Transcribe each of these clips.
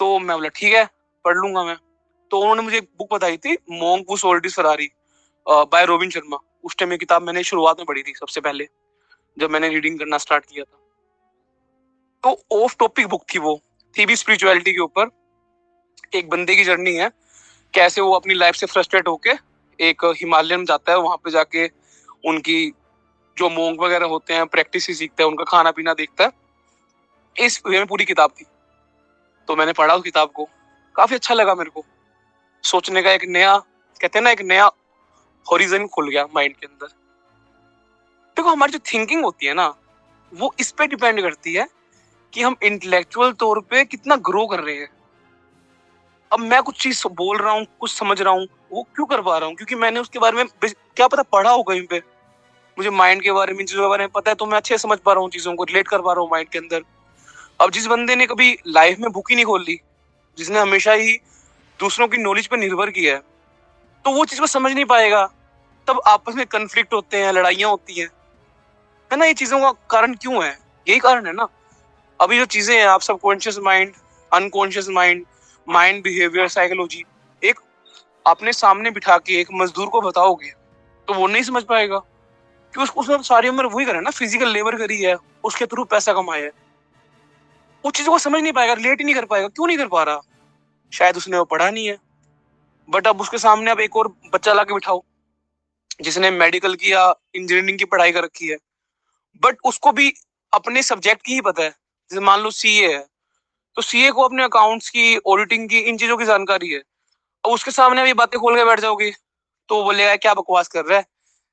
तो मैं बोला ठीक है, पढ़ लूंगा मैं। तो उन्होंने मुझे एक बुक बताई थी, monk who sold his Ferrari bye robin Sharma. उस टाइम ये किताब मैंने शुरुआत में पढ़ी थी सबसे पहले, जब मैंने रीडिंग करना स्टार्ट किया था। तो ऑफ टॉपिक बुक थी वो, थी भी स्पिरिचुअलिटी के ऊपर। एक बंदे की जर्नी है, कैसे वो अपनी लाइफ से फ्रस्ट्रेट होके एक हिमालय में जाता है, वहां पे जाके उनकी जो मोंग वगैरह होते हैं प्रैक्टिस ही सीखता है, उनका खाना पीना देखता है। इस वे में पूरी किताब थी। तो मैंने पढ़ा उस किताब को, काफी अच्छा लगा मेरे को। सोचने का एक नया, कहते हैं ना, एक नया हॉरिजन खुल गया माइंड के अंदर। देखो हमारी जो थिंकिंग होती है ना, वो इस पे डिपेंड करती है कि हम इंटेलेक्चुअल तौर पे कितना ग्रो कर रहे हैं। अब मैं कुछ चीज बोल रहा हूँ, कुछ समझ रहा हूँ, वो क्यों कर पा रहा हूँ? क्योंकि मैंने उसके बारे में क्या पता पढ़ा हो कहीं पे, मुझे माइंड के बारे में, चीजों के बारे में पता है, तो मैं अच्छे से समझ पा रहा हूँ, चीजों को रिलेट कर पा रहा हूँ माइंड के अंदर। अब जिस बंदे ने कभी लाइफ में बुक ही नहीं खोल ली, जिसने हमेशा ही दूसरों की नॉलेज पर निर्भर किया है, तो वो चीज को समझ नहीं पाएगा। तब आपस में कन्फ्लिक्ट होते हैं, लड़ाइयां होती हैं, है ना। ये चीजों का कारण क्यों है? यही कारण है ना। अभी जो चीजें हैं, आप subconscious mind, unconscious mind, mind behaviour psychology, एक अपने सामने बिठा के एक मजदूर को बताओगे तो वो नहीं समझ पाएगा, कि उसने सारी उम्र वही करा ना, फिजिकल लेबर करी है, उसके थ्रू पैसा कमाया है। वो चीजों को समझ नहीं पाएगा, रिलेट ही नहीं कर पाएगा। क्यों नहीं कर पा रहा? शायद उसने वो पढ़ा नहीं है। बट अब उसके सामने अब एक और बच्चा ला के बिठाओ जिसने मेडिकल की या इंजीनियरिंग की पढ़ाई कर रखी है, बट उसको भी अपने सब्जेक्ट की ही पता है। जैसे मान लो सीए है, तो सीए को अपने अकाउंट्स की, ऑडिटिंग की, इन चीजों की जानकारी है। अब उसके सामने भी बातें खोल के बैठ जाओगे तो वो बोलेगा क्या बकवास कर रहा है,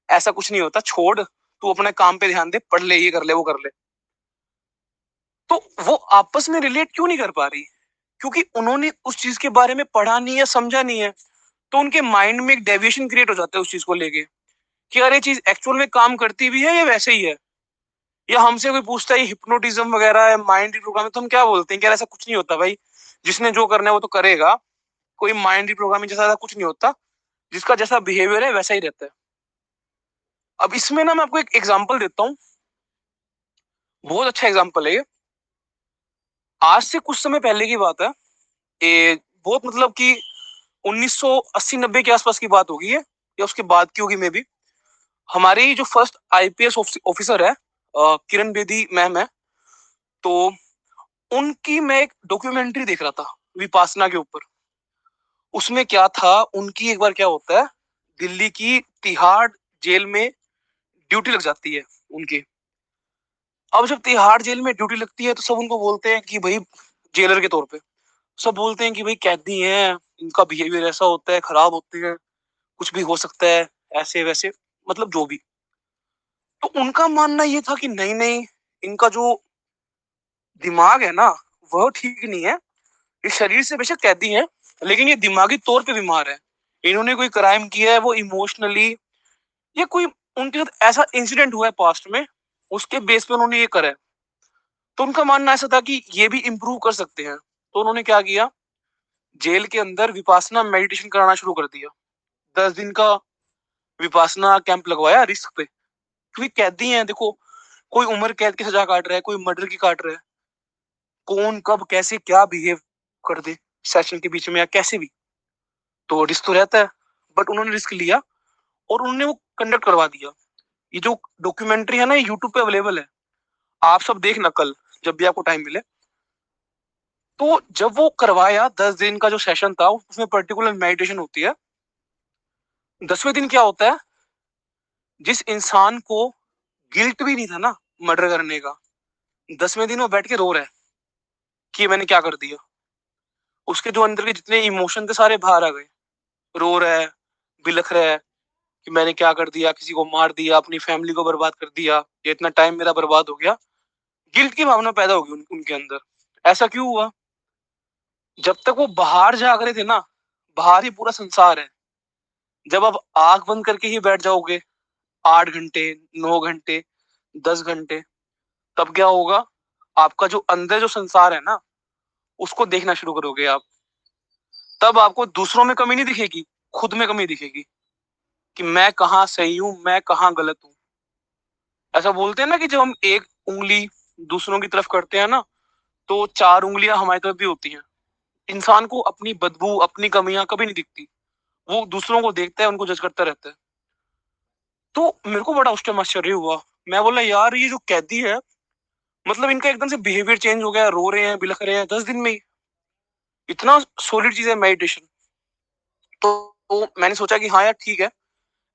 ऐसा कुछ नहीं होता, छोड़, तू अपने काम पे ध्यान दे, पढ़ ले, ये कर ले, वो कर ले। तो वो आपस में रिलेट क्यों नहीं कर पा रही? क्योंकि उन्होंने उस चीज के बारे में पढ़ा नहीं है, समझा नहीं है। तो उनके माइंड में एक डेविएशन क्रिएट हो जाता है उस चीज को लेके, कि अरे चीज एक्चुअल में काम करती भी है या वैसे ही है। या हमसे कोई पूछता है हिप्नोटिज्म वगैरह है, माइंड रिप्रोग्रामिंग, तो हम क्या बोलते हैं कि यार ऐसा कुछ नहीं होता भाई, जिसने जो करना है वो तो करेगा। कोई माइंड रिप्रोग्रामिंग जैसा ऐसा कुछ नहीं होता, जिसका जैसा बिहेवियर है वैसा ही रहता है। अब इसमें ना मैं आपको एक एग्जांपल देता हूँ, बहुत अच्छा एग्जांपल है ये। आज से कुछ समय पहले की बात है, ये बहुत मतलब कि 1980-90 के आसपास की बात होगी ये, या उसके बाद की होगी मे बी। हमारी जो फर्स्ट आईपीएस ऑफिसर है, किरण बेदी मैम है, तो उनकी मैं एक डॉक्यूमेंट्री देख रहा था विपासना के ऊपर। उसमें क्या था, उनकी एक बार क्या होता है, दिल्ली की तिहाड़ जेल में ड्यूटी लग जाती है उनकी। अब जब तिहाड़ जेल में ड्यूटी लगती है तो सब उनको बोलते हैं कि भाई, जेलर के तौर पे सब बोलते हैं कि भाई कैदी हैं, इनका बिहेवियर ऐसा होता है, खराब होते हैं, कुछ भी हो सकता है, ऐसे वैसे, मतलब जो भी। तो उनका मानना ये था कि नहीं नहीं, इनका जो दिमाग है ना, वह ठीक नहीं है। ये शरीर से बेशक कैदी है, लेकिन ये दिमागी तौर पे बीमार है। इन्होंने कोई क्राइम किया है, वो इमोशनली, या कोई उनके साथ ऐसा इंसिडेंट हुआ है पास्ट में, उसके बेस पे उन्होंने ये करा है। तो उनका मानना ऐसा था कि ये भी इम्प्रूव कर सकते हैं। तो उन्होंने क्या किया, जेल के अंदर विपासना मेडिटेशन कराना शुरू कर दिया। 10 दिन का विपासना कैंप लगवाया रिस्क पे, क्योंकि कैदी हैं, देखो, कोई उम्र कैद की सजा काट रहा है, कोई मर्डर की काट रहा है, कौन कब कैसे क्या बिहेव कर दे सेशन के बीच में या कैसे भी, तो रिस्क तो रहता है। बट उन्होंने रिस्क लिया और उन्होंने वो कंडक्ट करवा दिया। ये जो डॉक्यूमेंट्री है ना, ये यूट्यूब पे अवेलेबल है, आप सब देखना कल जब भी आपको टाइम मिले। तो जब वो करवाया 10 दिन का जो सेशन था, उसमें पर्टिकुलर मेडिटेशन होती है। 10वें दिन क्या होता है, जिस इंसान को गिल्ट भी नहीं था ना मर्डर करने का, 10वें दिन वो बैठ के रो रहा है कि मैंने क्या कर दिया। उसके जो अंदर के जितने इमोशन थे सारे बाहर आ गए। रो रहा है, बिलख रहा है कि मैंने क्या कर दिया, किसी को मार दिया, अपनी फैमिली को बर्बाद कर दिया, ये इतना टाइम मेरा बर्बाद हो गया। गिल्ट की भावना पैदा होगी उनके अंदर। ऐसा क्यों हुआ? जब तक वो बाहर जाग रहे थे ना, बाहर ही पूरा संसार है। जब आप आंख बंद करके ही बैठ जाओगे 8 घंटे, 9 घंटे, 10 घंटे, तब क्या होगा, आपका जो अंदर जो संसार है ना, उसको देखना शुरू करोगे आप। तब आपको दूसरों में कमी नहीं दिखेगी, खुद में कमी दिखेगी, कि मैं कहाँ सही हूँ, मैं कहाँ गलत हूँ। ऐसा बोलते हैं ना कि जब हम एक उंगली दूसरों की तरफ करते हैं ना, तो 4 उंगलियां हमारी तरफ भी होती हैं। इंसान को अपनी बदबू, अपनी कमियां कभी नहीं दिखती। वो दूसरों को देखता है, उनको जज करता रहता है। तो मेरे को बड़ा उस टाइम आश्चर्य हुआ। मैं बोला यार ये जो कैदी है, मतलब इनका एकदम से बिहेवियर चेंज हो गया, रो रहे हैं, बिलख रहे हैं 10 दिन में ही। इतना सॉलिड चीज है मेडिटेशन। तो मैंने सोचा कि हाँ यार ठीक है,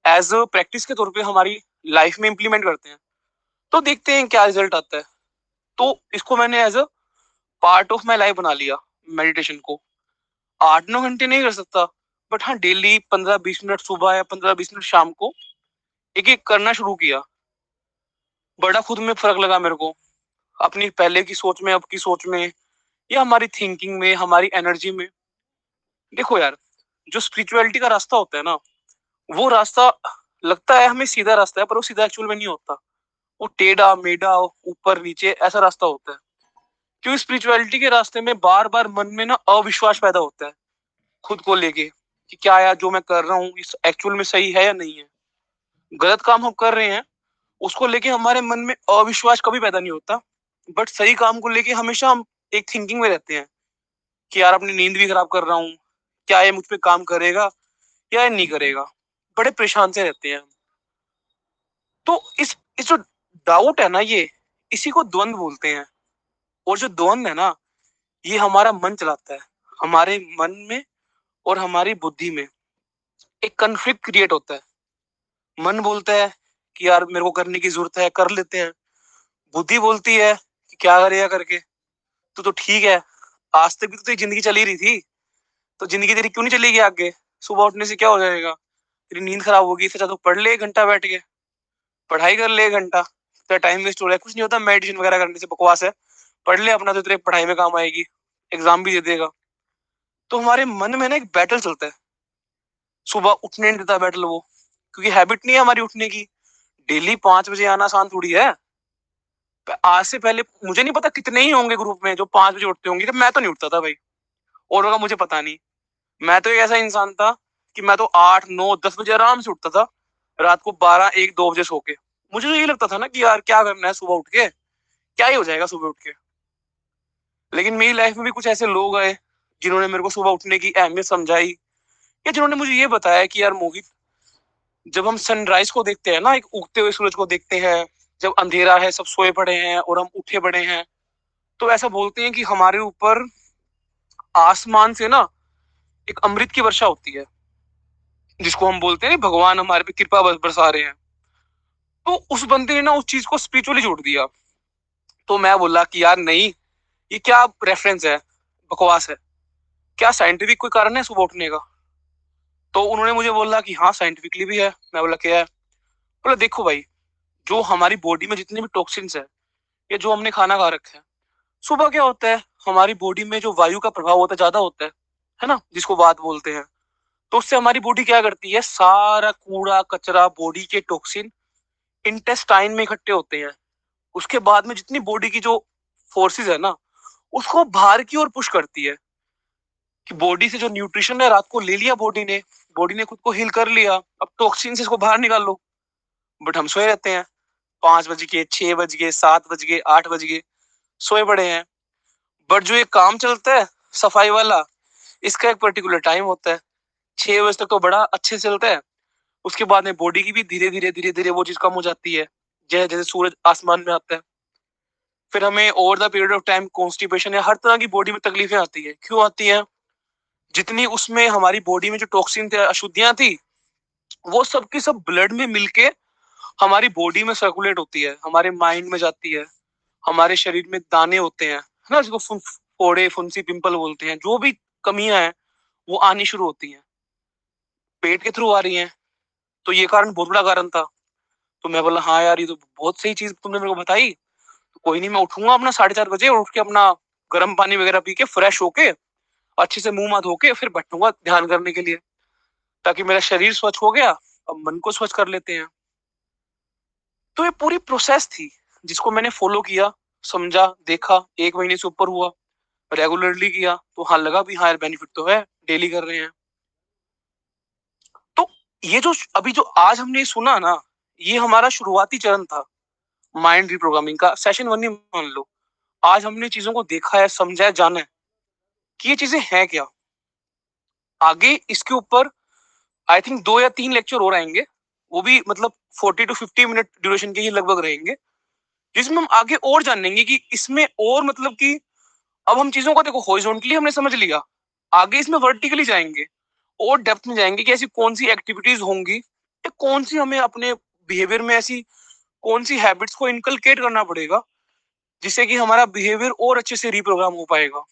एज अ प्रैक्टिस के तौर पे हमारी लाइफ में इम्प्लीमेंट करते हैं, तो देखते हैं क्या रिजल्ट आता है। तो इसको मैंने as a part of my life बना लिया, मेडिटेशन को। 8-9 घंटे नहीं कर सकता, बट हाँ डेली 15-20 मिनट सुबह या 15-20 मिनट शाम को एक एक करना शुरू किया। बड़ा खुद में फर्क लगा मेरे को, अपनी पहले की सोच में, अब की सोच में, या हमारी थिंकिंग में, हमारी एनर्जी में। देखो यार, जो स्पिरिचुअलिटी का रास्ता होता है ना, वो रास्ता लगता है हमें सीधा रास्ता है, पर वो सीधा एक्चुअल में नहीं होता। वो टेढ़ा मेढ़ा, ऊपर नीचे ऐसा रास्ता होता है। क्योंकि स्पिरिचुअलिटी के रास्ते में बार बार मन में ना अविश्वास पैदा होता है, खुद को लेके, कि क्या यार जो मैं कर रहा हूँ इस एक्चुअल में सही है या नहीं है। गलत काम हम कर रहे हैं, उसको लेके हमारे मन में अविश्वास कभी पैदा नहीं होता। बट सही काम को लेके हमेशा हम एक थिंकिंग में रहते हैं कि यार अपनी नींद भी खराब कर रहा हूँ, क्या ये मुझ पे काम करेगा या ये नहीं करेगा। बड़े परेशान से रहते हैं। तो इस जो डाउट है ना, ये इसी को द्वंद बोलते हैं। और जो द्वंद है ना, ये हमारा मन चलाता है। हमारे मन में और हमारी बुद्धि में एक कन्फ्लिक्ट क्रिएट होता है। मन बोलता है कि यार मेरे को करने की जरूरत है, कर लेते हैं। बुद्धि बोलती है कि क्या करेगा करके, तो ठीक है, आज तक भी तो तेरी जिंदगी चली रही थी, तो जिंदगी तेरी क्यों नहीं चलेगी आगे। सुबह उठने से क्या हो जाएगा, तेरी नींद खराब होगी, इससे अच्छा तो पढ़ ले 1 घंटा बैठ के, पढ़ाई कर ले 1 घंटा। तेरा टाइम वेस्ट हो रहा है, कुछ नहीं होता मेडिटेशन वगैरह करने से, बकवास है। पढ़ ले अपना, तो तेरे पढ़ाई में काम आएगी, एग्जाम भी दे देगा। तो हमारे मन में ना एक बैटल चलता है, सुबह उठने नहीं देता बैटल वो, क्योंकि हैबिट नहीं है हमारी उठने की। डेली 5 बजे आना आसान थोड़ी है। आज से पहले मुझे नहीं पता कितने ही होंगे ग्रुप में जो 5 बजे उठते होंगे, मैं तो नहीं उठता था भाई। और होगा मुझे पता नहीं। मैं तो एक ऐसा इंसान था कि मैं तो 8-9-10 बजे आराम से उठता था, रात को 12-1-2 बजे सो के। मुझे तो ये लगता था ना कि यार क्या करना है सुबह उठ के, क्या ही हो जाएगा सुबह उठ के। लेकिन मेरी लाइफ में भी कुछ ऐसे लोग आए जिन्होंने मेरे को सुबह उठने की अहमियत समझाई, या जिन्होंने मुझे ये बताया कि यार मोहित, जब हम सनराइज को देखते हैं ना, एक उगते हुए सूरज को देखते हैं, जब अंधेरा है, सब सोए पड़े हैं और हम उठे पड़े हैं, तो ऐसा बोलते हैं कि हमारे ऊपर आसमान से ना एक अमृत की वर्षा होती है, जिसको हम बोलते हैं भगवान हमारे पे कृपा बरसा रहे हैं। तो उस बंदे ने ना उस चीज को स्पिरिचुअली जोड़ दिया। तो मैं बोला कि यार नहीं, ये क्या रेफरेंस है, बकवास है। क्या साइंटिफिक कोई कारण है सुबह उठने का। तो उन्होंने मुझे बोला कि हाँ साइंटिफिकली भी है। मैं बोला क्या है। बोला देखो भाई, जो हमारी बॉडी में जितने भी टॉक्सिन्स है, या जो हमने खाना खा रखा है, सुबह क्या होता है, हमारी बॉडी में जो वायु का प्रभाव होता है ज्यादा होता है ना, जिसको वात बोलते हैं। तो उससे हमारी बॉडी क्या करती है, सारा कूड़ा कचरा, बॉडी के टॉक्सिन इंटेस्टाइन में इकट्ठे होते हैं। उसके बाद में जितनी बॉडी की जो फोर्सेस है ना, उसको बाहर की ओर पुश करती है, कि बॉडी से जो न्यूट्रिशन है रात को ले लिया बॉडी ने खुद को हील कर लिया, अब टॉक्सिन से इसको बाहर निकाल लो। बट हम सोए रहते हैं, 5 बज के, 6 बज के, 7 बज के, 8 बज के, सोए पड़े हैं। बट जो ये काम चलता है सफाई वाला, इसका एक पर्टिकुलर टाइम होता है। 6 बजे तक तो बड़ा अच्छे से चलता है। उसके बाद में बॉडी की भी धीरे धीरे वो चीज कम हो जाती है, जैसे जैसे सूरज आसमान में आता है। फिर हमें over the period of time constipation या हर तरह की बॉडी में तकलीफें आती है। क्यों आती है, जितनी उसमें हमारी बॉडी में जो टॉक्सिन थे, अशुद्धियां थी, वो सब की सब ब्लड में मिलके हमारी बॉडी में सर्कुलेट होती है, हमारे माइंड में जाती है। हमारे शरीर में दाने होते हैं, है ना, जिसको फोड़े, फुंसी, पिंपल बोलते हैं। जो भी कमियां हैं वो आनी शुरू होती हैं, पेट के थ्रू आ रही हैं। तो ये कारण बहुत बड़ा कारण था। तो मैं बोला हाँ यार, ये तो बहुत सही चीज तुमने मेरे को बताई। तो कोई नहीं, मैं उठूंगा अपना 4:30 बजे, और उठ के अपना गर्म पानी वगैरह पी के फ्रेश होके, अच्छे से मुंह हाथ धो के फिर बैठूंगा ध्यान करने के लिए, ताकि मेरा शरीर स्वच्छ हो गया, अब मन को स्वच्छ कर लेते हैं। तो ये पूरी प्रोसेस थी जिसको मैंने फॉलो किया, समझा, देखा, 1 महीने से ऊपर हुआ, रेगुलरली किया, तो हाँ लगा भी हाँ यार बेनिफिट तो है, डेली कर रहे हैं। तो ये जो अभी जो आज हमने सुना ना, ये हमारा शुरुआती चरण था माइंड रिप्रोग्रामिंग का, सेशन 1 ही मान लो। आज हमने चीजों को देखा है, समझा है, जाना है। कि ये चीजें हैं क्या। आगे इसके ऊपर आई थिंक 2 या 3 लेक्चर और आएंगे, वो भी मतलब 40 टू 50 मिनट ड्यूरेशन के ही लगभग रहेंगे, जिसमें हम आगे और जानेंगे कि इसमें और मतलब कि अब हम चीजों को देखो हॉरिजॉन्टली हमने समझ लिया, आगे इसमें वर्टिकली जाएंगे और डेप्थ में जाएंगे कि ऐसी कौन सी एक्टिविटीज होंगी या कौन सी हमें अपने बिहेवियर में ऐसी कौन सी हैबिट्स को इनकलकेट करना पड़ेगा जिससे कि हमारा बिहेवियर और अच्छे से रिप्रोग्राम हो पाएगा।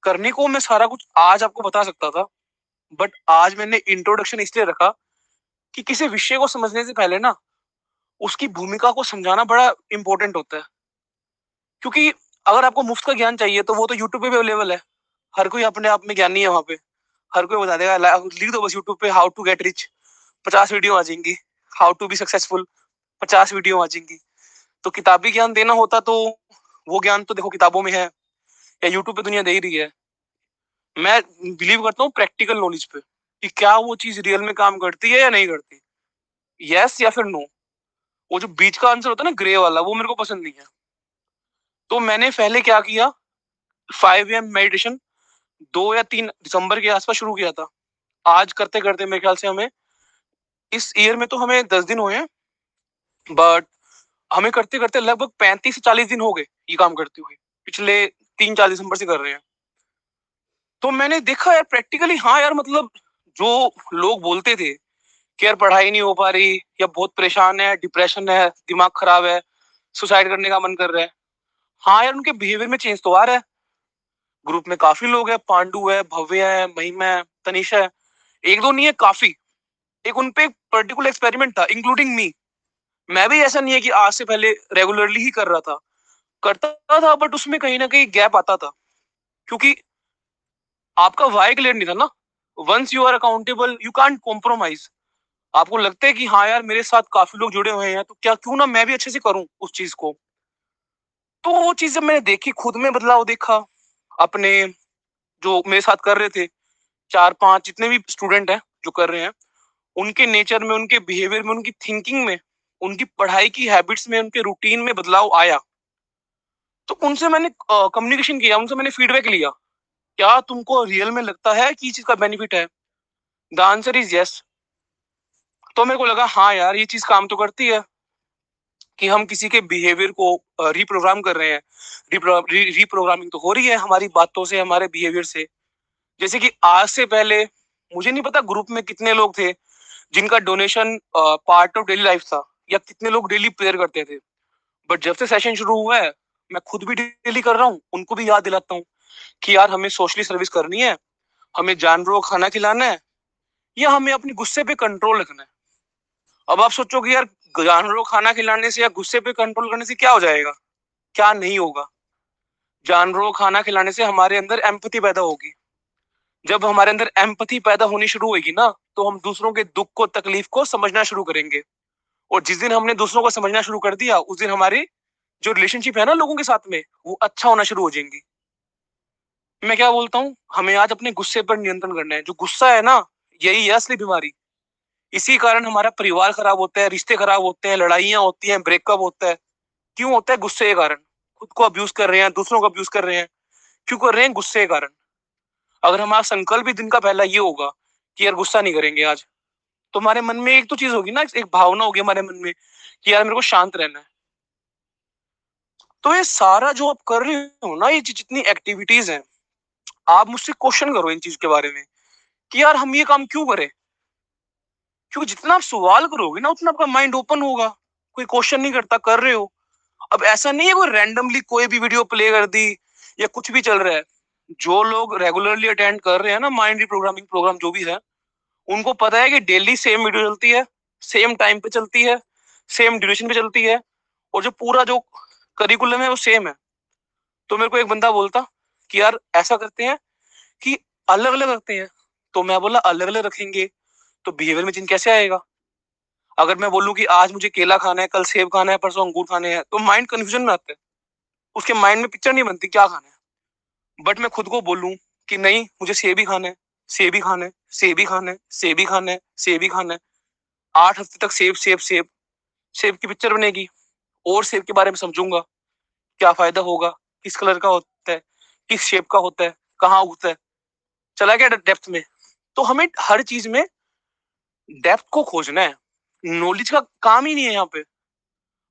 करने को मैं सारा कुछ आज आपको बता सकता था, बट आज मैंने इंट्रोडक्शन इसलिए रखा कि किसी विषय को समझने से पहले ना उसकी भूमिका को समझाना बड़ा इंपॉर्टेंट होता है। क्योंकि अगर आपको मुफ्त का ज्ञान चाहिए तो वो तो यूट्यूब पे भी अवेलेबल है, हर कोई अपने आप में ज्ञानी है वहां पे, हर कोई बता देगा। लिख दो बस यूट्यूब पे how to get rich, 50 video आ जाएंगी। How to be successful, 50 video आ जाएंगी। तो किताबी ज्ञान देना होता तो वो ज्ञान तो देखो किताबों में है या यूट्यूब पे दुनिया दे ही रही है। मैं बिलीव करता हूँ प्रैक्टिकल नॉलेज पे कि क्या वो चीज रियल में काम करती है या नहीं करती, यस या फिर नो। वो जो बीच का आंसर होता है ना ग्रे वाला, वो मेरे को पसंद नहीं है। तो मैंने पहले क्या किया, 5 AM मेडिटेशन 2 या 3 दिसंबर के आसपास शुरू किया था। आज करते करते मेरे ख्याल से हमें इस ईयर में तो हमें 10 दिन हुए हैं, बट हमें करते करते लगभग 35 से 40 दिन हो गए ये काम करते हुए। पिछले 3-4 दिसंबर से कर रहे हैं। तो मैंने देखा यार प्रैक्टिकली, हाँ यार मतलब जो लोग बोलते थे कि यार पढ़ाई नहीं हो पा रही या बहुत परेशान है, डिप्रेशन है, दिमाग खराब है, सुसाइड करने का मन कर रहा है, हाँ यार उनके बिहेवियर में चेंज तो आ रहा है। ग्रुप में काफी लोग हैं, पांडु है, भव्य है, महिमा है, तनिषा है, एक दो नहीं है काफी। एक उनपे एक पर्टिकुलर एक्सपेरिमेंट था इंक्लूडिंग मी। मैं भी ऐसा नहीं है कि आज से पहले रेगुलरली ही कर रहा था, करता था, बट उसमें कहीं ना कहीं गैप आता था क्योंकि आपका वाई क्लियर नहीं था ना। Once you are accountable you can't compromise. आपको लगता है कि हाँ यार मेरे साथ काफी लोग जुड़े हुए हैं तो क्या क्यों ना मैं भी अच्छे से करूं उस चीज को। तो वो चीज जब मैंने देखी, खुद में बदलाव देखा, अपने जो मेरे साथ कर रहे थे 4-5 जितने भी स्टूडेंट हैं जो कर रहे हैं, उनके नेचर में, उनके बिहेवियर में, उनकी थिंकिंग में, उनकी पढ़ाई की हैबिट्स में, उनके रूटीन में बदलाव आया। तो उनसे मैंने कम्युनिकेशन किया, उनसे मैंने फीडबैक लिया, क्या तुमको रियल में लगता है कि इस चीज का बेनिफिट है। The answer is yes. तो मेरे को लगा हाँ यार ये चीज काम तो करती है कि हम किसी के बिहेवियर को रिप्रोग्राम कर रहे हैं। रिप्रोग्रामिंग तो हो रही है हमारी बातों से, हमारे बिहेवियर से। जैसे कि आज से पहले मुझे नहीं पता ग्रुप में कितने लोग थे जिनका donation part of daily life था या कितने लोग डेली प्रेयर करते थे, बट जब से सेशन शुरू हुआ है मैं खुद भी डेली कर रहा हूँ, उनको भी याद दिलाता हूँ कि यार हमें सोशली सर्विस करनी है, हमें जानवरों को खाना खिलाना है या हमें अपने गुस्से पे कंट्रोल रखना है। अब आप सोचोगे यार जानवरों को खाना खिलाने से या गुस्से पे कंट्रोल करने से क्या हो जाएगा, क्या नहीं होगा। जानवरों को खाना खिलाने से हमारे अंदर एम्पैथी पैदा होगी। जब हमारे अंदर एम्पैथी पैदा होनी शुरू होगी ना तो हम दूसरों के दुख को, तकलीफ को समझना शुरू करेंगे। और जिस दिन हमने दूसरों को समझना शुरू कर दिया उस दिन हमारी जो रिलेशनशिप है ना लोगों के साथ में वो अच्छा होना शुरू हो जाएंगी। मैं क्या बोलता हूँ, हमें आज अपने गुस्से पर नियंत्रण करना है। जो गुस्सा है ना यही है असली बीमारी। इसी कारण हमारा परिवार खराब होता है, रिश्ते खराब होते हैं, लड़ाइयाँ होती हैं, ब्रेकअप होता है। क्यों होता है? गुस्से के कारण। खुद को अब्यूज कर रहे हैं, दूसरों को अब्यूज कर रहे हैं, क्यों कर रहे हैं? गुस्से के कारण। अगर हमारा संकल्प भी दिन का पहला ये होगा कि यार गुस्सा नहीं करेंगे आज, तो हमारे मन में एक तो चीज होगी ना, एक भावना होगी हमारे मन में कि यार मेरे को शांत रहना है। तो ये सारा जो आप कर रहे हो ना, ये जितनी एक्टिविटीज हैं, आप मुझसे क्वेश्चन करो इन चीज के बारे में कि यार हम ये काम क्यों करें। क्योंकि जितना आप सवाल करोगे ना उतना आपका माइंड ओपन होगा। कोई क्वेश्चन नहीं करता, कर रहे हो। अब ऐसा नहीं है कोई रैंडमली कोई भी वीडियो प्ले कर दी या कुछ भी चल रहा है। जो लोग रेगुलरली अटेंड कर रहे हैं ना माइंड रिप्रोग्रामिंग प्रोग्राम जो भी है, उनको पता है कि डेली सेम वीडियो चलती है, सेम टाइम पे चलती है, सेम ड्यूरेशन पे चलती है, और जो पूरा जो करिकुलम है वो सेम है। तो मेरे को एक बंदा बोलता कि यार ऐसा करते हैं कि अलग अलग रखते हैं। तो मैं बोला अलग अलग रखेंगे तो बिहेवियर में चेंज कैसे आएगा। अगर मैं बोलूं कि आज मुझे केला खाना है, कल सेब खाना है, परसों अंगूर खाने हैं, तो माइंड कंफ्यूजन में आता है, उसके माइंड में पिक्चर नहीं बनती क्या खाना है। बट मैं खुद को बोलूं कि नहीं मुझे सेब ही खाना है, सेब ही खाना है, सेब ही खाना है, सेब ही खाना है, सेब ही खाना है। 8 हफ्ते तक सेब सेब सेब, सेब की पिक्चर बनेगी और सेब के बारे में समझूंगा क्या फायदा होगा, किस कलर का होता है, किस शेप का होता है, कहाँ उगता है, चला गया डेप्थ में। तो हमें हर चीज में डेप्थ को खोजना है, नॉलेज का काम ही नहीं है यहाँ पे।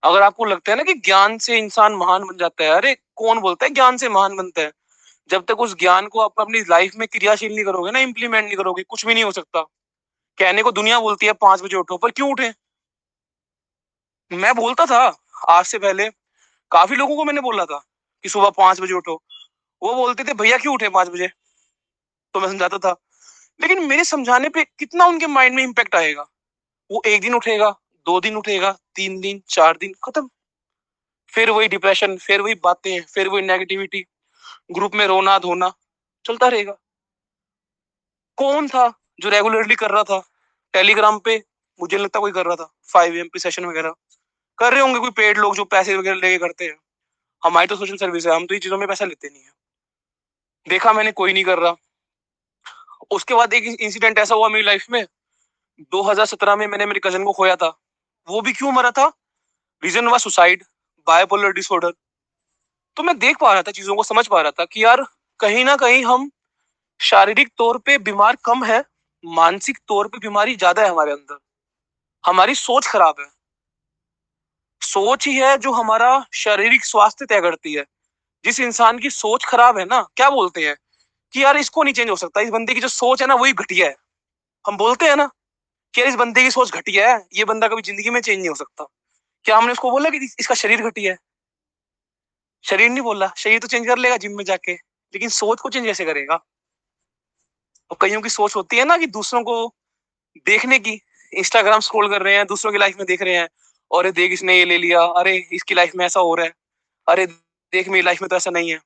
अगर आपको लगता है ना कि ज्ञान से इंसान महान बन जाता है, अरे कौन बोलता है ज्ञान से महान बनता है? जब तक उस ज्ञान को आप अपनी लाइफ में क्रियाशील नहीं करोगे ना, इंप्लीमेंट नहीं करोगे, कुछ भी नहीं हो सकता। कहने को दुनिया बोलती है 5 बजे उठो, पर क्यों उठे? मैं बोलता था आज से पहले, काफी लोगों को मैंने बोला था कि सुबह 5 बजे उठो। वो बोलते थे भैया क्यों उठे 5 बजे? तो मैं समझाता था, लेकिन मेरे समझाने पे कितना उनके माइंड में इम्पैक्ट आएगा? वो एक दिन उठेगा, 2 दिन उठेगा, 3 दिन, 4 दिन, खत्म। फिर वही डिप्रेशन, फिर वही बातें, फिर वही नेगेटिविटी, ग्रुप में रोना धोना चलता रहेगा। कौन था जो रेगुलरली कर रहा था? टेलीग्राम पे मुझे नहीं लगता कोई कर रहा था 5 AM पे सेशन वगैरह। कर रहे होंगे कोई पेड लोग जो पैसे वगैरह लेके करते हैं। हमारी तो सोशल सर्विस है, हम तो ये चीजों में पैसा लेते नहीं है। देखा मैंने कोई नहीं कर रहा। उसके बाद एक इंसिडेंट ऐसा हुआ मेरी लाइफ में, 2017 में मैंने मेरे कजन को खोया था। वो भी क्यों मरा था? रीजन हुआ सुसाइड, बायपोलर डिसऑर्डर। तो मैं देख पा रहा था, चीजों को समझ पा रहा था कि यार कहीं ना कहीं हम शारीरिक तौर पे बीमार कम है, मानसिक तौर पे बीमारी ज्यादा है हमारे अंदर। हमारी सोच खराब है। सोच ही है जो हमारा शारीरिक स्वास्थ्य तय करती है। जिस इंसान की सोच खराब है ना, क्या बोलते हैं कि यार इसको नहीं चेंज हो सकता, इस बंदे की जो सोच है ना वही घटिया है। हम बोलते हैं ना कि यार इस बंदे की सोच घटिया है, ये बंदा कभी जिंदगी में चेंज नहीं हो सकता। क्या हमने उसको बोला कि इसका शरीर घटिया है? शरीर नहीं बोला, शरीर तो चेंज कर लेगा जिम में जाके, लेकिन सोच को चेंज कैसे करेगा? और कईयों की सोच होती है ना कि दूसरों को देखने की, इंस्टाग्राम स्क्रॉल कर रहे हैं, दूसरों की लाइफ में देख रहे हैं, और देख इसने ये ले लिया, अरे इसकी लाइफ में ऐसा हो रहा है, अरे देख मेरी लाइफ में तो ऐसा नहीं है।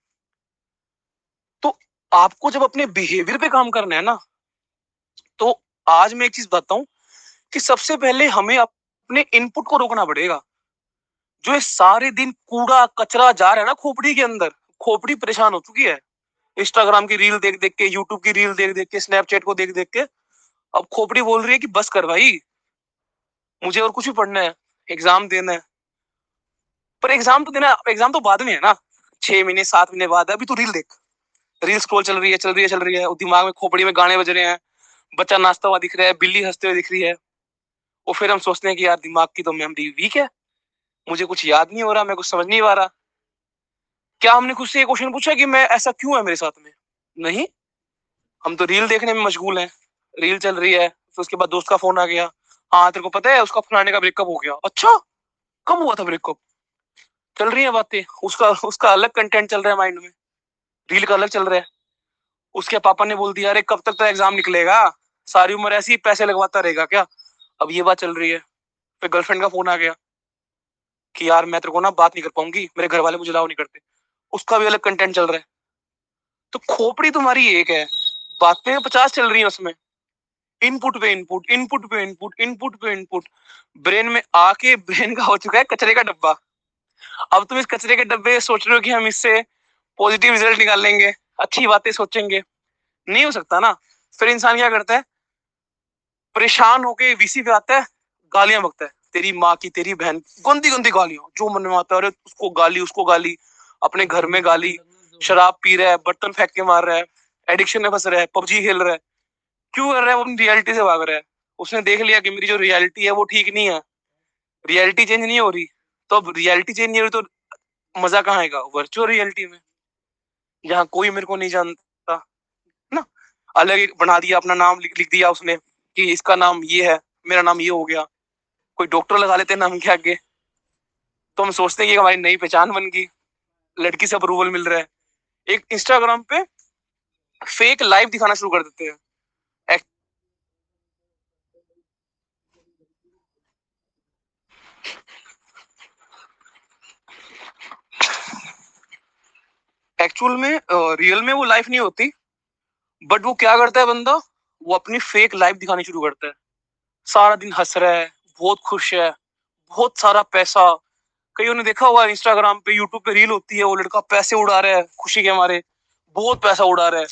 तो आपको जब अपने बिहेवियर पे काम करना है ना, तो आज मैं एक चीज बताता हूँ कि सबसे पहले हमें अपने इनपुट को रोकना पड़ेगा। जो ये सारे दिन कूड़ा कचरा जा रहा है ना खोपड़ी के अंदर, खोपड़ी परेशान हो चुकी है। इंस्टाग्राम की रील देख देख के, यूट्यूब की रील देख देख के, स्नैपचैट को देख देख के अब खोपड़ी बोल रही है कि बस कर भाई, मुझे और कुछ भी पढ़ना है, एग्जाम देना है। पर एग्जाम तो देना, एग्जाम तो बाद में है ना, 6 महीने 7 महीने बाद है। अभी तो रील देख, रील स्क्रॉल चल रही है, चल रही है, चल रही है, और दिमाग में खोपड़ी में गाने बज रहे हैं, बच्चा नाचता हुआ दिख रहा है, बिल्ली हंसते हुए दिख रही है। और फिर हम सोचते हैं कि यार दिमाग की तो मेमोरी वीक है, मुझे कुछ याद नहीं हो रहा, मैं कुछ समझ नहीं पा रहा। क्या हमने खुद से ये क्वेश्चन पूछा कि मैं ऐसा क्यों है मेरे साथ में? नहीं, हम तो रील देखने में मशगूल हैं। रील चल रही है, फिर उसके बाद दोस्त का फोन आ गया, हाँ तेरे को पता है उसका फलाने का ब्रेकअप हो गया। अच्छा, कब हुआ था ब्रेकअप? चल रही है बातें, उसका उसका अलग कंटेंट चल रहा है माइंड में, रील का अलग चल रहा है। उसके पापा ने बोल दिया अरे कब तक तो एग्जाम निकलेगा, सारी उम्र ऐसे ही पैसे लगवाता रहेगा क्या? अब ये बात चल रही है। फिर गर्लफ्रेंड का फोन आ गया कि यार मैं तेरे को ना बात नहीं कर पाऊंगी, मेरे घर वाले मुझे अलाउ नहीं करते। उसका भी अलग कंटेंट चल रहा है। तो खोपड़ी तुम्हारी एक है, बातें 50 चल रही है उसमें। इनपुट पे इनपुट, इनपुट पे इनपुट, इनपुट पे इनपुट, ब्रेन में आके ब्रेन का हो चुका है कचरे का डब्बा। अब तुम इस कचरे के डब्बे सोच रहे हो कि हम इससे पॉजिटिव रिजल्ट निकाल लेंगे, अच्छी बातें सोचेंगे, नहीं हो सकता ना। फिर इंसान क्या करता है, परेशान होके वीसी पे आता है, गालियां बकता है, तेरी माँ की, तेरी बहन, गंदी गंदी गालियां जो मन में आता है, अरे उसको गाली, उसको गाली, अपने घर में गाली, शराब पी रहा है, बर्तन फेंक के मार रहा है, एडिक्शन में फंस रहा है, पबजी खेल रहा है। क्यों कर रहा है? वो अपनी रियलिटी से भाग रहा है। उसने देख लिया कि मेरी जो रियलिटी है वो ठीक नहीं है, रियलिटी चेंज नहीं हो रही। तो अब रियलिटी चेंज नहीं हो रही तो मजा कहाँ आएगा? वर्चुअल रियलिटी में, जहाँ कोई मेरे को नहीं जानता ना। अलग एक बना दिया, अपना नाम लिख दिया उसने कि इसका नाम ये है, मेरा नाम ये हो गया। कोई डॉक्टर लगा लेते हैं नाम के आगे, तो हम सोचते हैं कि हमारी नई पहचान बन गई, लड़की से अप्रूवल मिल रहा है। एक इंस्टाग्राम पे फेक लाइव दिखाना शुरू कर देते हैं। एक्चुअल में रियल में वो लाइफ नहीं होती, बट वो क्या करता है बंदा, वो अपनी फेक लाइफ दिखानी शुरू करता है। सारा दिन हंस रहा है, बहुत खुश है, बहुत सारा पैसा। कईयों ने देखा हुआ इंस्टाग्राम पे, यूट्यूब पे रील होती है, वो लड़का पैसे उड़ा रहा है खुशी के मारे, बहुत पैसा उड़ा रहा है,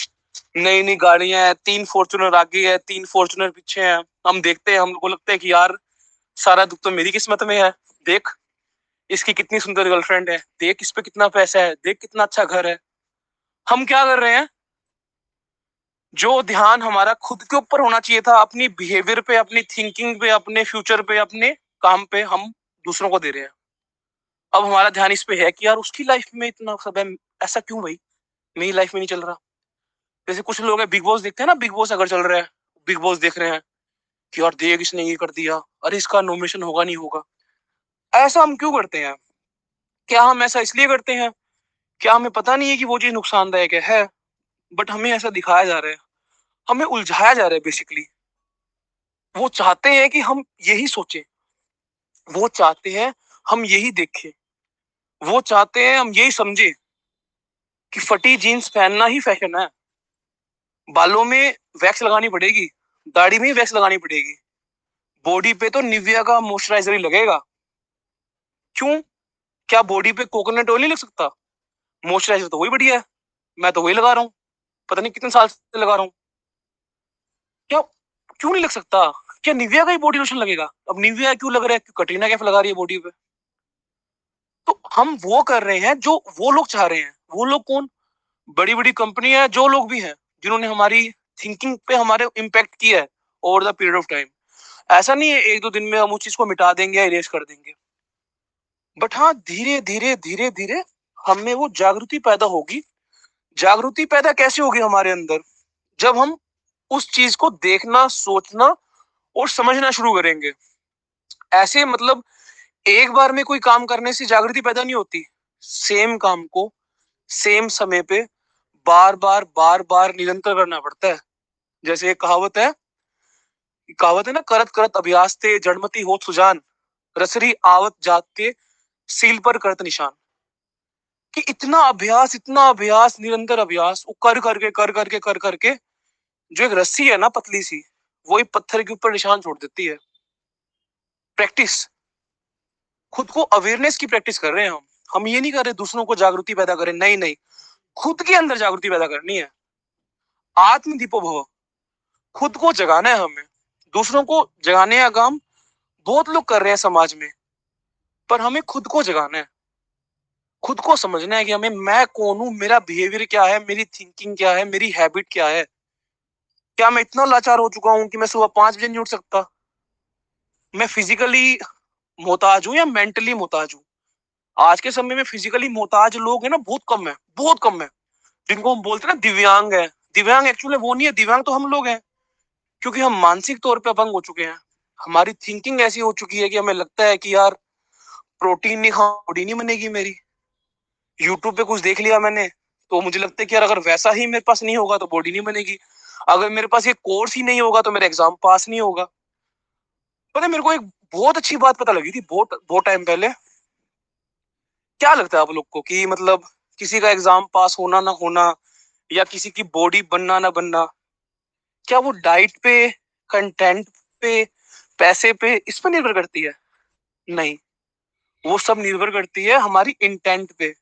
नई नई गाड़ियां हैं, 3 फॉर्च्यूनर आगे है, 3 फॉर्च्यूनर पीछे है। हम देखते हैं, हमको लगता है कि यार सारा दुख तो मेरी किस्मत में है। देख इसकी कितनी सुंदर गर्लफ्रेंड है, देख इस पे कितना पैसा है, देख कितना अच्छा घर है। हम क्या कर रहे हैं, जो ध्यान हमारा खुद के ऊपर होना चाहिए था, अपनी बिहेवियर पे, अपनी थिंकिंग पे, अपने फ्यूचर पे, अपने काम पे, हम दूसरों को दे रहे हैं। अब हमारा ध्यान इस पे है कि यार उसकी लाइफ में इतना सब है, ऐसा क्यों भाई मेरी लाइफ में नहीं चल रहा। जैसे कुछ लोग हैं, बिग बॉस देखते हैं ना, बिग बॉस अगर चल रहा है, बिग बॉस देख रहे हैं कि यार देख इसने ये कर दिया, अरे इसका नॉमिनेशन होगा नहीं होगा। ऐसा हम क्यों करते हैं? क्या हम ऐसा इसलिए करते हैं? क्या हमें पता नहीं है कि वो चीज नुकसानदायक है? बट हमें ऐसा दिखाया जा रहा है, हमें उलझाया जा रहा है बेसिकली। वो चाहते हैं कि हम यही सोचें, वो चाहते हैं हम यही देखें, वो चाहते हैं हम यही समझे कि फटी जीन्स पहनना ही फैशन है, बालों में वैक्स लगानी पड़ेगी, दाढ़ी में ही वैक्स लगानी पड़ेगी, बॉडी पे तो निविया का मॉइस्चराइजर ही लगेगा। क्यों? क्या बॉडी पे कोकोनट ऑयल नहीं लग सकता? मॉइस्चराइजर तो वही बढ़िया है, मैं तो वही लगा रहा हूँ, पता नहीं कितने साल से लगा रहा हूँ। क्या क्यों नहीं लग सकता? क्या निविया का ही बॉडी लोशन लगेगा? अब निविया क्यों लग रहा है? क्यों कटरीना कैफ लगा रही है बॉडी पे? तो हम वो कर रहे हैं जो वो लोग चाह रहे हैं। वो लोग कौन? बड़ी बड़ी कंपनियां, जो लोग भी हैं जिन्होंने हमारी थिंकिंग पे हमारे इम्पैक्ट किया है over the period of time. ऐसा नहीं है एक दो दिन में हम उस चीज को मिटा देंगे या इरेज कर देंगे, बट हाँ, धीरे धीरे धीरे धीरे हमें वो जागृति पैदा होगी। जागृति पैदा कैसे होगी हमारे अंदर? जब हम उस चीज को देखना, सोचना और समझना शुरू करेंगे। ऐसे मतलब एक बार में कोई काम करने से जागृति पैदा नहीं होती। सेम काम को सेम समय पे बार बार निरंतर करना पड़ता है। जैसे एक कहावत है ना, करत करत अभ्यास ते जड़मति होत सुजान, रसरी आवत जात के सील पर करत निशान। कि इतना अभ्यास, निरंतर अभ्यास, वो कर करके जो एक रस्सी है ना पतली सी, वही पत्थर के ऊपर निशान छोड़ देती है। प्रैक्टिस, खुद को अवेयरनेस की प्रैक्टिस कर रहे हैं हम ये नहीं कर रहे दूसरों को जागृति पैदा करें, नहीं नहीं, खुद के अंदर जागृति पैदा करनी है। आत्म दीपो भव, खुद को जगाना है हमें। दूसरों को जगाने का काम बहुत लोग कर रहे हैं समाज में, पर हमें खुद को जगाना है। खुद को समझना है कि हमें, मैं कौन हूं, मेरा बिहेवियर क्या है, मेरी थिंकिंग क्या है, मेरी हैबिट क्या है। क्या मैं इतना लाचार हो चुका हूं कि मैं सुबह 5 बजे नहीं उठ सकता? मैं फिजिकली मोहताज हूं या मेंटली मोहताज हूं? आज के समय में फिजिकली मोहताज लोग हैं ना, बहुत कम है, बहुत कम है। जिनको हम बोलते हैं ना दिव्यांग है, दिव्यांग एक्चुअली वो नहीं है, दिव्यांग तो हम लोग हैं। क्योंकि हम मानसिक तौर पे अपंग हो चुके हैं। हमारी थिंकिंग ऐसी हो चुकी है कि हमें लगता है कि यार प्रोटीन नहीं खाऊं बॉडी नहीं बनेगी मेरी। यूट्यूब पे कुछ देख लिया मैंने तो मुझे लगता है कि यार अगर वैसा ही मेरे पास नहीं होगा तो बॉडी नहीं बनेगी। अगर मेरे पास ये कोर्स ही नहीं होगा तो मेरा एग्जाम पास नहीं होगा। पता है, मेरे को एक बहुत अच्छी बात पता लगी थी बहुत बहुत टाइम पहले। क्या लगता है आप लोग को कि मतलब किसी का एग्जाम पास होना ना होना या किसी की बॉडी बनना ना बनना, क्या वो डाइट पे, कंटेंट पे, पैसे पे, इस पर निर्भर करती है? नहीं, वो सब निर्भर करती है हमारी इंटेंट पे।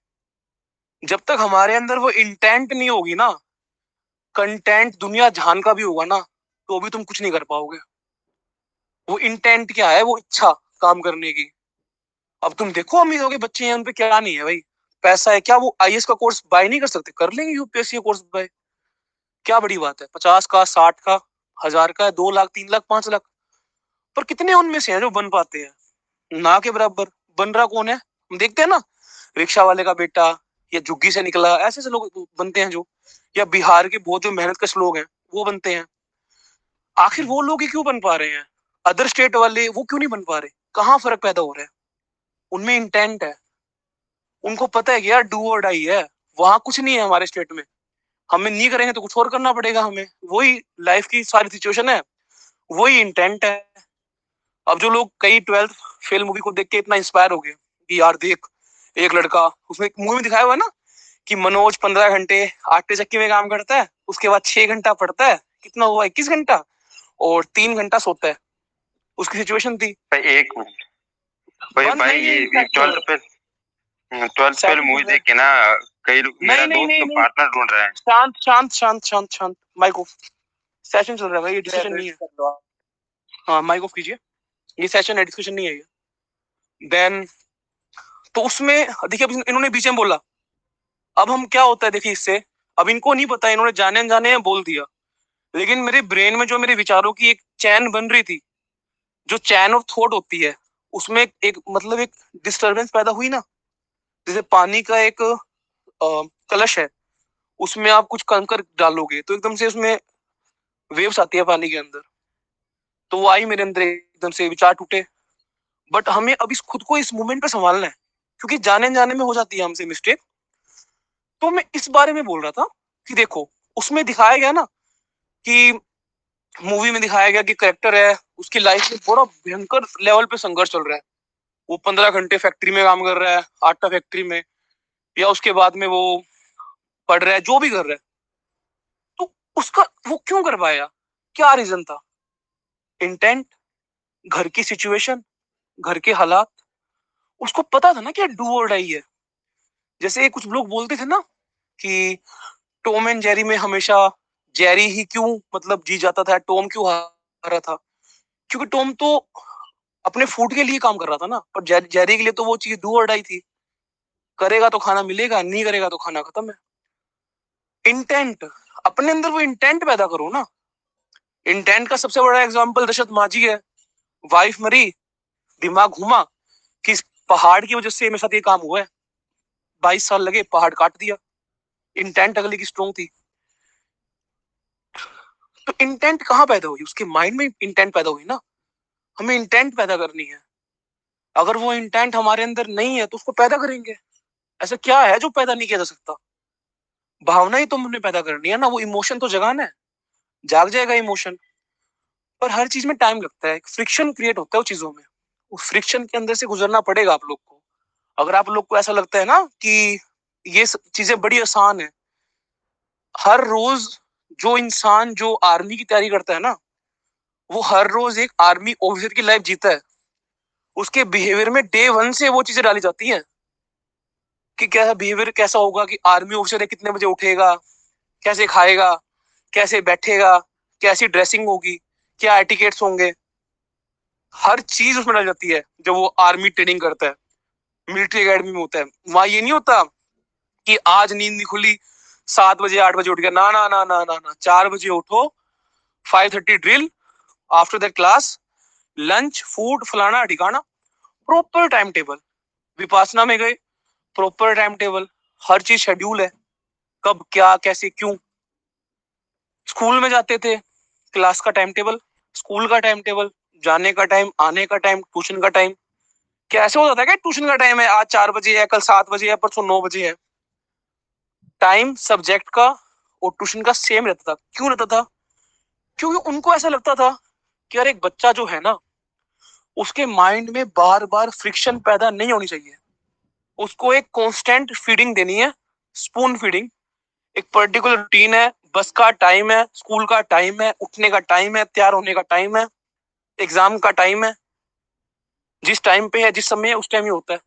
जब तक हमारे अंदर वो इंटेंट नहीं होगी ना, कंटेंट दुनिया जहान का भी होगा ना, तो भी तुम कुछ नहीं कर पाओगे। वो इंटेंट क्या है? वो इच्छा काम करने की। अब तुम देखो अमीरों के बच्चे हैं, उनपे क्या नहीं है भाई, पैसा है। क्या वो आईएएस का कोर्स बाय नहीं कर सकते? कर लेंगे यूपीएससी का कोर्स बाय। क्या बड़ी बात है? 50 का, 60 का, 1000 का, 2 लाख, 3 लाख, 5 लाख। पर कितने उनमें से हैं जो बन पाते हैं? ना के बराबर। बन रहा कौन है? हम देखते हैं ना, रिक्शा वाले का बेटा या झुग्गी से निकला, ऐसे ऐसे लोग बनते हैं जो, या बिहार के बहुत जो मेहनत कश लोग हैं वो बनते हैं। आखिर वो लोग ही क्यों बन पा रहे हैं? अदर स्टेट वाले वो क्यों नहीं बन पा रहे? कहाँ फर्क पैदा हो रहा है? उनमें इंटेंट है। उनको पता है कि यार डू और डाई है। वहां कुछ नहीं है हमारे स्टेट में, हमें नहीं करेंगे तो कुछ और करना पड़ेगा हमें। वही लाइफ की सारी सिचुएशन है, वही इंटेंट है। अब जो लोग कई 12th फेल मूवी को देख के इतना इंस्पायर हो गए कि यार देख, एक लड़का, उसमें एक मूवी में दिखाया हुआ है ना कि मनोज 15 घंटे आटे चक्की में काम करता है, उसके बाद 6 घंटा पढ़ता है, कितना हुआ 21 घंटा, और 3 घंटा सोता है। उसकी सिचुएशन थी। भाई एक मिनट। भाई बंद भाई नहीं है, ये ट्वेल्थ पे सेटिंग मूवी चल रहा है। देख के ना, कई मेरा नहीं नहीं दोस्त नहीं तो नहीं, पार्टनर ढूंढ रहा है। शांत शांत शांत शांत शांत, माइक ऑफ। सेशन चल रहा है भाई, ये डिस्कशन नहीं है। हाँ, माइक ऑफ कीजिए। ये सेशन है, डिस्कशन नहीं है ये। देन तो उसमें देखिए, अब इन्होंने बीच में बोला। अब हम क्या होता है देखिए इससे, अब इनको नहीं पता, इन्होंने जाने अनजाने में बोल दिया। लेकिन मेरे ब्रेन में जो मेरे विचारों की एक चैन बन रही थी, जो चैन ऑफ थॉट होती है, उसमें एक मतलब एक डिस्टरबेंस पैदा हुई ना। जैसे पानी का एक कलश है, उसमें आप कुछ कंकर डालोगे तो एकदम से उसमें वेव्स आती है पानी के अंदर। तो वो आई मेरे अंदर, एकदम से विचार टूटे। बट हमें अब इस खुद को इस मोमेंट पे संभालना है, क्योंकि जाने जाने में हो जाती है हमसे मिस्टेक। तो मैं इस बारे में बोल रहा था कि देखो, उसमें दिखाया गया ना कि मूवी में दिखाया गया कि करेक्टर है, उसकी लाइफ में बड़ा भयंकर लेवल पे संघर्ष चल रहा है। वो 15 घंटे फैक्ट्री में काम कर रहा है, आटा फैक्ट्री में, या उसके बाद में वो पढ़ रहा है, जो भी कर रहा है। तो उसका वो क्यों कर पाया? क्या रीजन था? इंटेंट, घर की सिचुएशन, घर के हालात। उसको पता था ना कि डू और डाई है। जैसे कुछ लोग बोलते थे ना कि टॉम एंड जेरी में हमेशा जेरी ही क्यों मतलब जी जाता था, टॉम क्यों हारा था? क्योंकि टॉम तो अपने फूड के लिए काम कर रहा था ना, पर जेरी के लिए तो वो चीज डू और डाई थी। करेगा तो खाना मिलेगा, नहीं करेगा तो खाना खत्म है। इंटेंट, अपने अंदर वो इंटेंट पैदा करो ना। इंटेंट का सबसे बड़ा एग्जांपल दशरथ माझी है। वाइफ मरी, दिमाग घूमा कि इस पहाड़ की वजह से मेरे साथ ये काम हुआ है। 22 साल लगे, पहाड़ काट दिया। इंटेंट अगले की स्ट्रोंग थी। तो इंटेंट कहाँ पैदा हुई? उसके माइंड में इंटेंट पैदा हुई ना। हमें इंटेंट पैदा करनी है। अगर वो इंटेंट हमारे अंदर नहीं है तो उसको पैदा करेंगे। ऐसा क्या है जो पैदा नहीं किया जा सकता? भावना ही तो हमने पैदा करनी है ना, वो इमोशन तो जगाना है। जाग जाएगा इमोशन। पर हर चीज में टाइम लगता है, फ्रिक्शन क्रिएट होता है वो चीजों में। उस फ्रिक्शन के अंदर से गुजरना पड़ेगा आप लोग को। अगर आप लोग को ऐसा लगता है ना कि ये चीजें बड़ी आसान है, हर रोज जो इंसान जो आर्मी की तैयारी करता है ना, वो हर रोज एक आर्मी ऑफिसर की लाइफ जीता है। उसके बिहेवियर में डे वन से वो चीजें डाली जाती हैं कि कैसा बिहेवियर कैसा होगा, कि आर्मी ऑफिसर है, कितने बजे उठेगा, कैसे खाएगा, कैसे बैठेगा, कैसी ड्रेसिंग होगी, क्या एटिकेट्स होंगे। हर चीज उसमें डाली जाती है जब वो आर्मी ट्रेनिंग करता है, मिलिट्री एकेडमी में होता है। वहां ये नहीं होता कि आज नींद नहीं खुली, 7 बजे 8 बजे उठ गया। ना ना ना ना ना ना, 4 बजे उठो, 5:30 drill, after that class, lunch, food, फलाना ठिकाना, प्रॉपर टाइम टेबल। विपासना में गए, प्रॉपर टाइम टेबल, हर चीज शेड्यूल है, कब क्या कैसे क्यों। स्कूल में जाते थे, क्लास का टाइम टेबल, स्कूल का टाइम टेबल, जाने का टाइम, आने का टाइम, ट्यूशन का टाइम। क्या ऐसे हो जाता है क्या ट्यूशन का टाइम है आज 4 बजे है, कल 7 बजे है, परसों 9 बजे है? टाइम सब्जेक्ट का और ट्यूशन का सेम रहता था। क्यों रहता था? क्योंकि उनको ऐसा लगता था कि यार एक बच्चा जो है ना, उसके माइंड में बार बार फ्रिक्शन पैदा नहीं होनी चाहिए। उसको एक कांस्टेंट फीडिंग देनी है, स्पून फीडिंग। एक पर्टिकुलर रूटीन है, बस का टाइम है, स्कूल का टाइम है, उठने का टाइम है, तैयार होने का टाइम है, एग्जाम का टाइम है। जिस टाइम पे है, जिस समय है, उस टाइम ही होता है।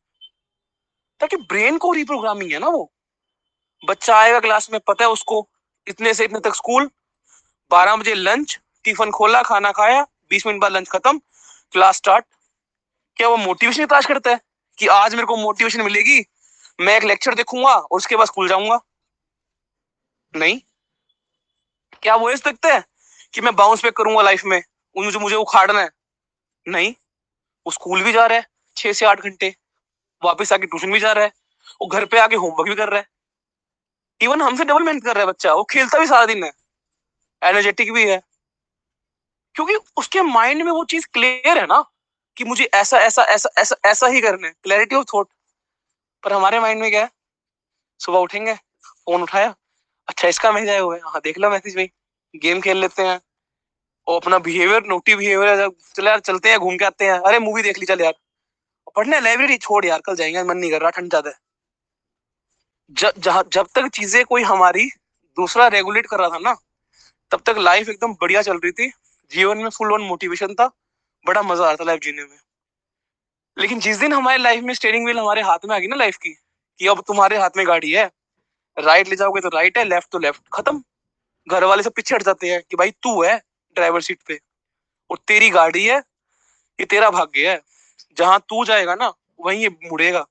ताकि ब्रेन को रिप्रोग्रामिंग है ना वो। बच्चा आएगा क्लास में, पता है उसको इतने से इतने तक स्कूल, 12 बजे लंच, टिफिन खोला, खाना खाया, 20 मिनट बाद लंच खत्म, क्लास स्टार्ट। क्या वो मोटिवेशन की तलाश करता है कि आज मेरे को मोटिवेशन मिलेगी, मैं एक लेक्चर देखूंगा और उसके बाद स्कूल जाऊंगा? नहीं। क्या वो ऐसे देखता है कि मैं बाउंस बैक करूंगा लाइफ में, मुझे मुझे उखाड़ना है? नहीं। वो स्कूल भी जा रहा है 6 से 8 घंटे, वापस आके ट्यूशन भी जा रहा है, वो घर पे आके होमवर्क भी कर रहा है। इवन हमसे डबल मेहनत कर रहा है बच्चा। वो खेलता भी सारा दिन है, एनर्जेटिक भी है, क्योंकि उसके माइंड में वो चीज क्लियर है ना कि मुझे ऐसा ऐसा ऐसा ऐसा ऐसा ही करना है, क्लैरिटी ऑफ थॉट। पर हमारे माइंड में क्या है? सुबह उठेंगे, फोन उठाया, अच्छा इसका मैसेज आया हुआ है, हाँ देख लो मैसेज में, गेम खेल लेते हैं। और अपना बिहेवियर, नोटी बिहेवियर है, चल यार चलते हैं घूम के आते हैं, अरे मूवी देख ली चल यार, पढ़ने लाइब्रेरी छोड़ यार, कल जाएंगे, मन नहीं कर रहा, ठंड ज्यादा है। जब तक चीजें कोई हमारी दूसरा रेगुलेट कर रहा था ना, तब तक लाइफ एकदम बढ़िया चल रही थी। जीवन में फुल ऑन मोटिवेशन था, बड़ा मजा आता था लाइफ जीने में। लेकिन जिस दिन हमारे लाइफ में स्टीयरिंग व्हील हमारे हाथ में आ गई ना लाइफ की, कि अब तुम्हारे हाथ में गाड़ी है, राइट ले जाओगे तो राइट है, लेफ्ट तो लेफ्ट, खत्म। घर वाले सब पीछे हट जाते हैं कि भाई तू है ड्राइवर सीट पे, और तेरी गाड़ी है, ये तेरा भाग्य है, जहां तू जाएगा ना वहीं ये मुड़ेगा।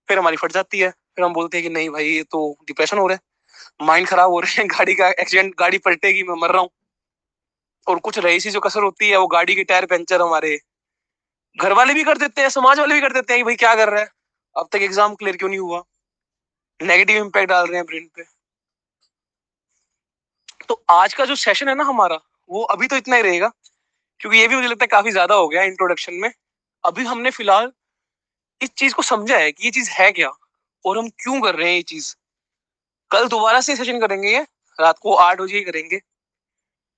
फिर हमारी फट जाती है, फिर हम बोलते हैं कि नहीं भाई ये तो डिप्रेशन हो रहा है, माइंड खराब हो रहा है, गाड़ी का एक्सीडेंट, गाड़ी पलटेगी, मैं मर रहा हूँ। और कुछ रईसी जो कसर होती है वो गाड़ी के टायर पंचर हमारे घर वाले भी कर देते हैं, समाज वाले भी कर देते हैं कि भाई क्या कर रहा है, अब तक एग्जाम क्लियर क्यों नहीं हुआ, नेगेटिव इम्पैक्ट डाल रहे हैं ब्रेन पे। तो आज का जो सेशन है ना हमारा, वो अभी तो इतना ही रहेगा, क्योंकि ये भी मुझे लगता है काफी ज्यादा हो गया इंट्रोडक्शन में। अभी हमने फिलहाल इस चीज को समझा है कि ये चीज है क्या और हम क्यों कर रहे हैं ये चीज। कल दोबारा से सेशन करेंगे, ये रात को 8 बजे ही करेंगे।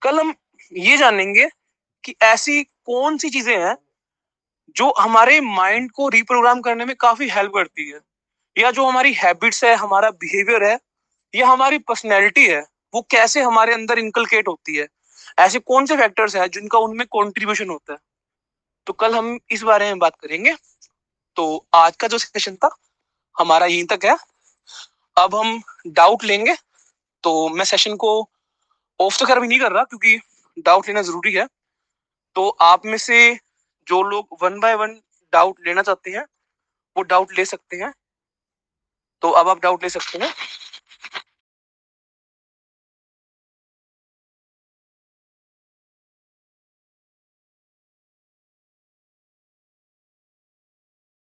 कल हम ये जानेंगे कि ऐसी कौन सी चीजें हैं जो हमारे माइंड को रिप्रोग्राम करने में काफी हेल्प करती है, या जो हमारी हैबिट्स है, हमारा बिहेवियर है, या हमारी पर्सनैलिटी है, वो कैसे हमारे अंदर इनकलकेट होती है। ऐसे कौन से फैक्टर्स हैं जिनका उनमें कंट्रीब्यूशन होता है। तो कल हम इस बारे में बात करेंगे। तो आज का जो सेशन था हमारा यहीं तक है। अब हम डाउट लेंगे। तो मैं सेशन को ऑफ तो खैर अभी नहीं कर रहा, क्योंकि डाउट लेना जरूरी है। तो आप में से जो लोग 1 बाय 1 डाउट लेना चाहते हैं वो डाउट ले सकते हैं। तो अब आप डाउट ले सकते हैं।